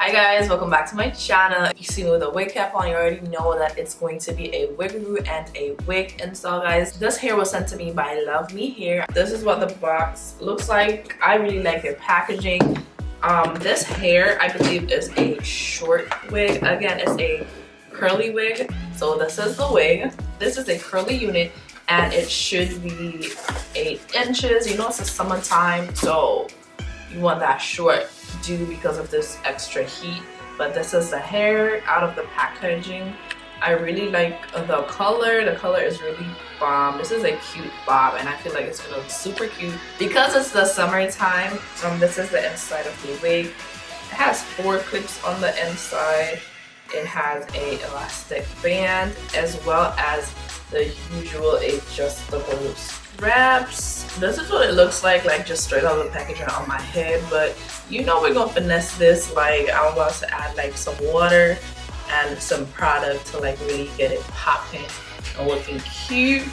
Hi guys, welcome back to my channel. If you see me with a wig cap on, you already know that it's going to be a wig review and a wig install, guys. This hair was sent to me by LuvmeHair. This is what the box looks like. I really like their packaging. This hair, I believe, is a short wig. Again, it's a curly wig. So this is the wig. This is a curly unit and it should be 8 inches. You know, it's the summertime, so you want that short do because of this extra heat. But this is the hair out of the packaging. I really like the color. The color is really bomb. This is a cute bob and I feel like it's gonna look super cute because it's the summertime. This is the inside of the wig. It has 4 clips on the inside. It has a elastic band as well as the usual adjustable straps. This is what it looks like just straight out of the packaging on my head, but you know we're gonna finesse this. I'm about to add some water and some product to really get it popping and looking cute.